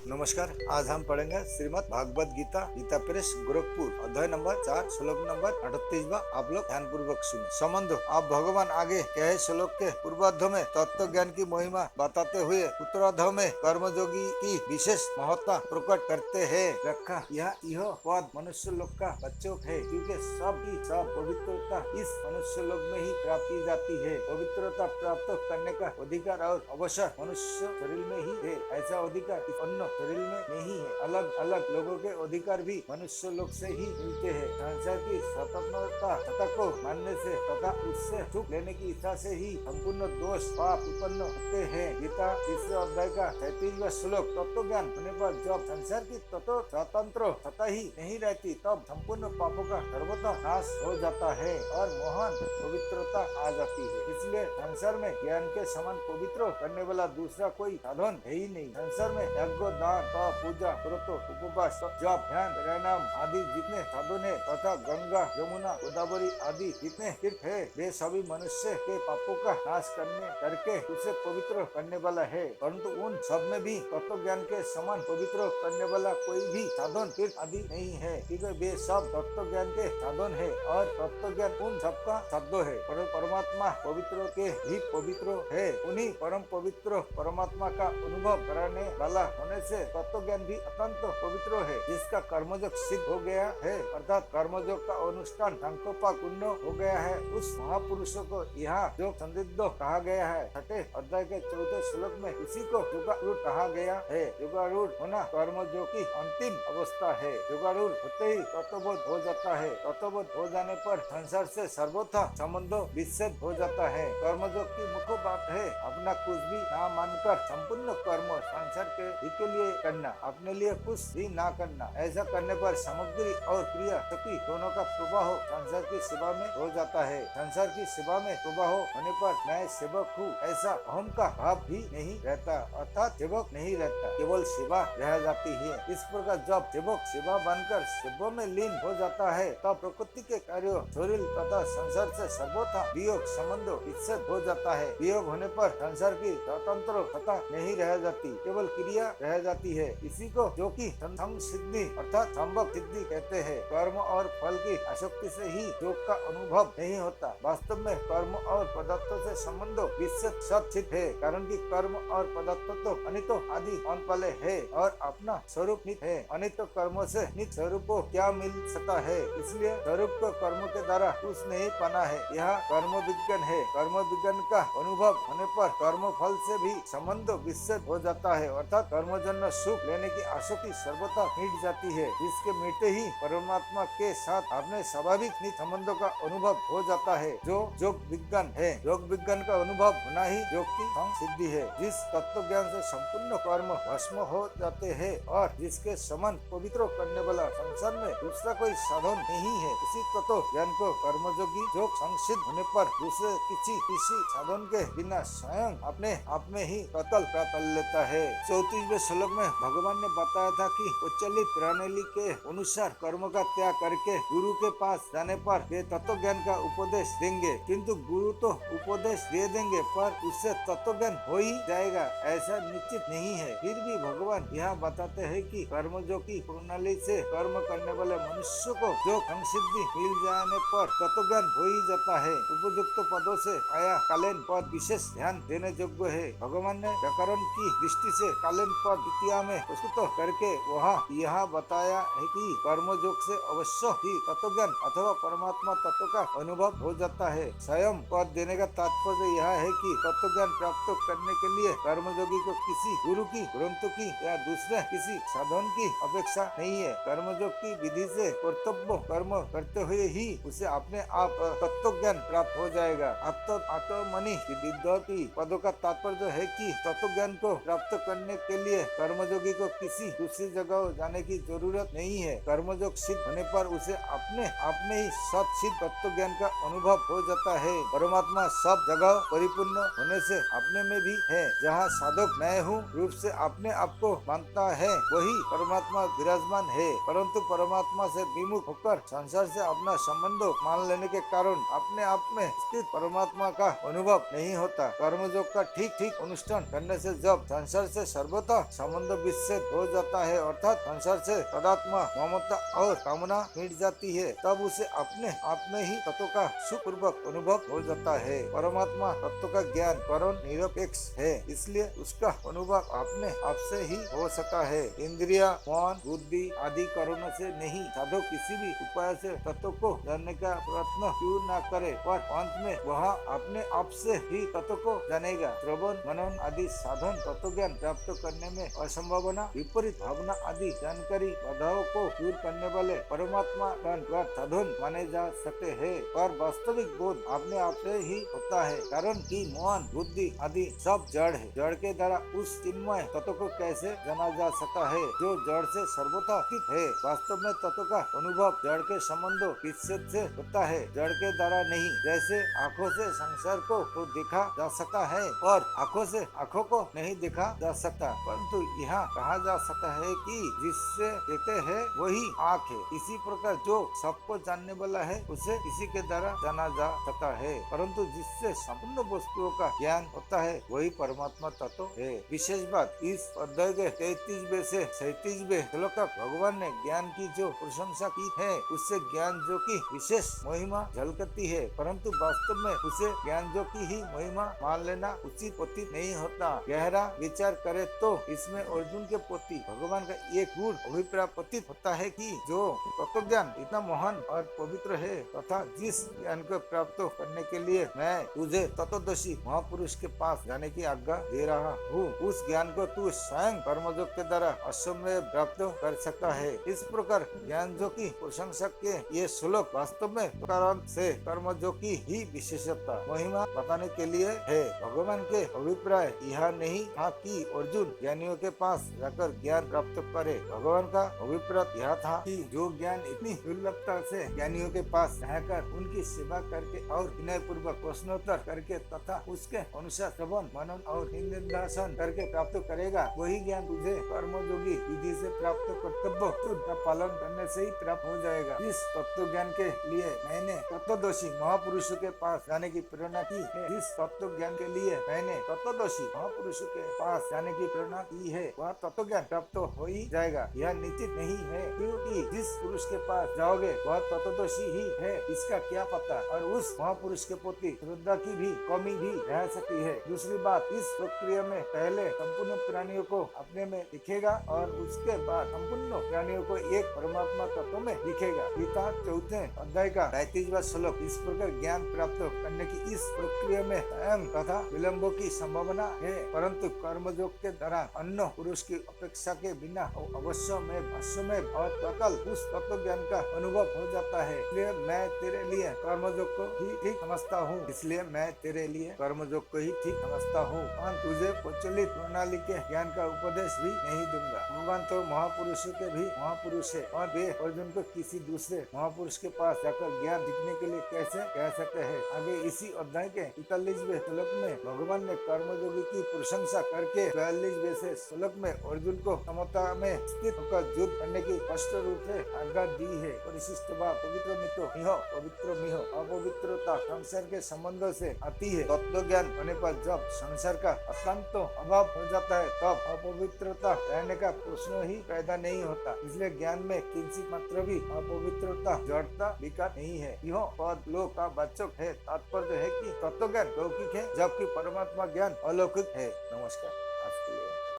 नमस्कार। आज हम पढ़ेंगे श्रीमद् भागवत गीता गीता प्रेस गोरखपुर अध्याय नंबर 4 श्लोक नंबर 38। आप लोग ध्यान पूर्वक सुने। संबंधो, आप भगवान आगे कहे श्लोक के पूर्वार्ध में तत्व ज्ञान की महिमा बताते हुए उत्तरार्ध में कर्मयोगी की विशेष महत्ता प्रकट करते हैं। रखा यह पद मनुष्य लोक का बच्चों है, क्योंकि सब की सब पवित्रता इस मनुष्य लोक में ही प्राप्त की जाती है। पवित्रता प्राप्त करने का अधिकार और अवसर मनुष्य शरीर में ही है। ऐसा अधिकार इस अन्य शरीर में नहीं है। अलग अलग लोगों के अधिकार भी मनुष्य लोक से ही मिलते हैं। संसार की स्वतंत्रता सत्ता को मानने से तथा उससे सुख लेने की इच्छा से ही संपूर्ण दोष पाप उत्पन्न होते हैं। गीता तीसरे अध्याय का 37वां श्लोक। तत्व ज्ञान होने पर जब संसार की तत्व स्वतंत्र सत्ता ही नहीं रहती, तब संपूर्ण पापों का सर्वथा नाश हो जाता है और मोहन पवित्रता आ जाती है। इसलिए संसार में ज्ञान के समान पवित्र करने वाला दूसरा कोई साधन है ही नहीं। संसार में यज्ञ दान तप पूजा व्रत उपवास जप ध्यान प्रणाम आदि जितने साधन है तथा गंगा यमुना गोदावरी आदि जितने तीर्थ है, वे सभी मनुष्य के पापों का नाश करके उसे पवित्र करने वाला है। परंतु उन सब में भी तत्व ज्ञान के समान पवित्र करने वाला कोई भी साधन तीर्थ आदि नहीं है, क्योंकि वे सब तत्व ज्ञान के साधन है और तत्व ज्ञान उन सबका शब्द है। परमात्मा पवित्र के भी पवित्र है। उन्हीं परम पवित्र परमात्मा का अनुभव कराने वाला होने से तत्व ज्ञान भी अत्यंत पवित्र है। जिसका कर्मयोग सिद्ध हो गया है, अर्थात कर्मयोग का अनुष्ठान संकल्पपूर्ण हो गया है, उस महापुरुषों को यहाँ जो संदिग्ध कहा गया है। छठे अध्याय के 4 श्लोक में इसी को युगारूढ़ कहा गया है। युगारूढ़ होना कर्मयोग की अंतिम अवस्था है। युगारूढ़ होते ही तत्वबोध हो जाता है। तत्वबोध हो जाने पर संसार से सर्वथा संबंध विच्छेद हो जाता है। कर्मयोग की मुख्य बात है अपना कुछ भी ना मानकर संपूर्ण कर्म संसार के लिए करना, अपने लिए कुछ भी ना करना। ऐसा करने पर सामग्री और क्रिया शक्ति दोनों का प्रवाह संसार की सेवा में हो जाता है। संसार की सेवा में प्रवाह होने पर मैं सेवक हूँ ऐसा अहम का भाव भी नहीं रहता, अर्थात सेवक नहीं रहता, केवल सेवा रह जाती है। इस प्रकार जब सेवक सेवा बनकर सेवा में लीन हो जाता है, तब प्रकृति के कार्यों शरीर तथा संसार से सर्वथा वियोग संबंध विच्छेद हो जाता है। वियोग होने पर संसार की स्वतंत्र सत्ता नहीं रह जाती, केवल क्रिया रह जाती है। इसी को जो कि संग सिद्धि अर्थात संभव सिद्धि कहते हैं। कर्म और फल की आसक्ति से ही योग का अनुभव नहीं होता। वास्तव में कर्म और पदार्थ से संबंध विच्छेद सब सिद्ध है, कारण कि कर्म और पदार्थ तो अनित आदि अंत वाले है और अपना स्वरूप नित्य है। अनित कर्मों से नित्य स्वरूप को क्या मिल सकता है? इसलिए स्वरूप को कर्म के द्वारा कुछ नहीं पाना है। यह कर्म विज्ञान है। कर्म विज्ञान का अनुभव होने पर कर्म फल से भी संबंध विच्छेद हो जाता है, अर्थात कर्मजन्य सुख लेने की आसक्ति सर्वथा मिट जाती है। जिसके मिटते ही परमात्मा के साथ अपने स्वाभाविक नित्य संबंधों का अनुभव हो जाता है, जो योग विज्ञान है। योग विज्ञान का अनुभव होना ही योग की सिद्धि है। जिस तत्व ज्ञान से संपूर्ण कर्म भस्म हो जाते हैं और जिसके समान पवित्र करने वाला संसार में दूसरा कोई साधन नहीं है, इसी तत्व ज्ञान को कर्मयोगी योग संसिद्ध होने पर दूसरे किसी साधन के बिना स्वयं अपने आप में ही कतल कर लेता है। 34वें श्लोक में भगवान ने बताया था कि उच्चलित प्रणाली के अनुसार कर्म का त्याग करके गुरु के पास जाने पर वे तत्व ज्ञान का उपदेश देंगे, किंतु गुरु तो उपदेश दे देंगे पर उससे तत्व ज्ञान हो ही जाएगा ऐसा निश्चित नहीं है। फिर भी भगवान यहाँ बताते हैं कि कर्मयोग की प्रणाली से कर्म करने वाले मनुष्य को जो संसिद्धि मिल जाने पर तत्व ज्ञान हो ही जाता है। उपयुक्त पदों से आया कालीन पद विशेष ध्यान देने योग्य है। भगवान ने व्याकरण की दृष्टि से कालीन पद द्वितीया में प्रस्तुत करके वहाँ यह बताया है कि कर्मयोग से अवश्य ही तत्व ज्ञान अथवा परमात्मा तत्व का अनुभव हो जाता है। स्वयं पद देने का तात्पर्य यह है कि तत्व ज्ञान प्राप्त करने के लिए कर्मयोगी को किसी गुरु की ग्रंथ की या दूसरे किसी साधन की अपेक्षा नहीं है। कर्मयोग की विधि से कर्तव्य कर्म करते हुए ही उसे अपने आप तत्व ज्ञान प्राप्त हो जाएगा। आत्मनि विद्यार्थी पदों का तात्पर्य है कि तत्व ज्ञान को प्राप्त करने के लिए कर्मयोगी को किसी दूसरी जगह जाने की जरूरत नहीं है। कर्मयोग सिद्ध होने पर उसे अपने आप में ही सत सिद्ध तत्व ज्ञान का अनुभव हो जाता है। परमात्मा सब जगह परिपूर्ण होने से अपने में भी है। जहाँ साधक मैं हूँ रूप से अपने आप को मानता है, वही परमात्मा विराजमान है, परंतु परमात्मा से विमुख होकर संसार से अपना संबंध मान लेने के कारण अपने आप में स्थित परमात्मा का अनुभव नहीं होता। कर्मयोग का ठीक अनुष्ठान करने से जब संसार से सर्वथा संबंध विच्छेद हो जाता है, अर्थात संसार से तदात्मा ममता और कामना मिट जाती है, तब उसे अपने आप में ही तत्व का सुखपूर्वक अनुभव हो जाता है। परमात्मा तत्व का ज्ञान करण निरपेक्ष है, इसलिए उसका अनुभव अपने आप से ही हो सकता है। इंद्रिया, मन, बुद्धि आदि कारणों से नहीं। साधक किसी भी उपाय से तत्व को जानने का प्रयत्न क्यों न करे, पर अंत में वह अपने आप से ही तत्व को जानेगा। श्रवण, मनन आदि साधन तत्व ज्ञान प्राप्त करने में असंभावना, विपरीत भावना आदि जानकारी बाधाओं को दूर करने वाले परमात्मा का साधन माने जा सकते हैं, पर वास्तविक बोध अपने आप से ही होता है, कारण कि मन, बुद्धि आदि सब जड़ है। जड़ के द्वारा उस चिन्मय तत्व को कैसे जाना जा सकता है जो जड़ से सर्वथा स्थित है। वास्तव में तत्व का अनुभव जड़ के संबंधों विच्छेद से होता है, जड़ के द्वारा नहीं। जैसे आँखों से संसार को तो देखा जा सकता है और आँखों से आँखों को नहीं देखा जा सकता, परंतु यहाँ कहा जा सकता है कि जिससे कहते हैं वही आँख है। इसी प्रकार जो सबको जानने वाला है उसे किसी के द्वारा जाना जा सकता है, परंतु जिससे संपूर्ण वस्तुओं का ज्ञान होता है वही परमात्मा तत्व है। विशेष बात, इस अध्याय के 33वें से 37वें श्लोक तक भगवान ने ज्ञान की जो प्रशंसा की है, उससे ज्ञान जो की विशेष महिमा झलकती है, परंतु वास्तव में उसे ज्ञान जो की ही महिमा मान लेना उचित प्रतीत नहीं होता। गहरा विचार करे तो इसमें अर्जुन के प्रति भगवान का एक गुण अभिप्राय प्रतीत होता है कि जो तत्व ज्ञान इतना महान और पवित्र है तथा जिस ज्ञान को प्राप्त करने के लिए मैं तुझे तत्वदर्शी महापुरुष के पास जाने की आज्ञा दे रहा हूँ, उस ज्ञान को तू स्वयं कर्मयोग के द्वारा असमय प्राप्त कर सकता है। इस प्रकार ज्ञान जो की प्रशंसा के ये श्लोक वास्तव में कारण से कर्मयोग की ही विशेषता महिमा बताने के लिए है। भगवान के अभिप्राय यह नहीं था कि अर्जुन ज्ञानियों के पास जाकर ज्ञान प्राप्त करे। भगवान का अभिप्राय यह था कि जो ज्ञान इतनी दुर्लभता से ज्ञानियों के पास रहकर उनकी सेवा करके और विनय पूर्वक प्रश्नोत्तर करके तथा उसके अनुसार श्रवण, मनन और निधिध्यासन करके प्राप्त करेगा, वही ज्ञान तुझे कर्मयोगी विधि से प्राप्त कर्तव्य का पालन करने से ही प्राप्त हो जाएगा। इस तत्व ज्ञान के लिए मैंने तत्वदर्शी महापुरुषों के पास जाने की प्रेरणा की है। इस तत्व ज्ञान के लिए मैंने तत्वदर्शी महापुरुषों के पास जाने की प्रेरणा की है, वह तत्व ज्ञान प्राप्त हो ही जाएगा। यह निश्चित नहीं है, क्योंकि जिस पुरुष के पास जाओगे वह तत्वदर्शी ही है, इसका क्या पता, और उस महापुरुष के प्रति श्रद्धा की भी कमी भी रह सकती है। दूसरी बात, इस प्रक्रिया में पहले संपूर्ण प्राणियों को अपने में दिखेगा और उसके बाद संपूर्ण प्राणियों को एक परमात्मा तत्व में दिखेगा। गीता 4 अध्याय का 35वां श्लोक। इस प्रकार ज्ञान प्राप्त करने की इस प्रक्रिया में स्वयं तथा विलंबों की संभावना है, परंतु कर्मयोग के द्वारा अन्य पुरुष की अपेक्षा के बिना अवश्य में और तत्काल उस तत्व ज्ञान का अनुभव हो जाता है। इसलिए मैं तेरे लिए कर्मयोग को ही ठीक समझता हूँ तुझे प्रचलित प्रणाली के ज्ञान का उपदेश भी नहीं दूंगा। भगवान तो महापुरुषों के भी महापुरुष है और वे अर्जुन को किसी दूसरे महापुरुष के पास जाकर ज्ञान सीखने के लिए कैसे कह सकते हैं। आगे इसी अध्याय के 41वें श्लोक में भगवान ने कर्मयोगी की प्रशंसा करके 42वें श्लोक में अर्जुन को समता में स्थित होकर युद्ध करने की स्पष्ट रूप से आज्ञा दी है। परिशिष्ट भाव पवित्र मिहो अपवित्रता संसार के संबंधों से आती है। तत्व ज्ञान होने पर जब संसार का अत्यंत अभाव हो जाता है तब अपवित्रता रहने का प्रश्न ही पैदा नहीं होता। इसलिए ज्ञान में किंचित मात्र भी अपवित्रता जड़ता विकार नहीं है। यह पद लोक का वाचक है, तात्पर्य है कि तत्व ज्ञान लौकिक है जबकि परमात्मा ज्ञान अलौकिक है। नमस्कार।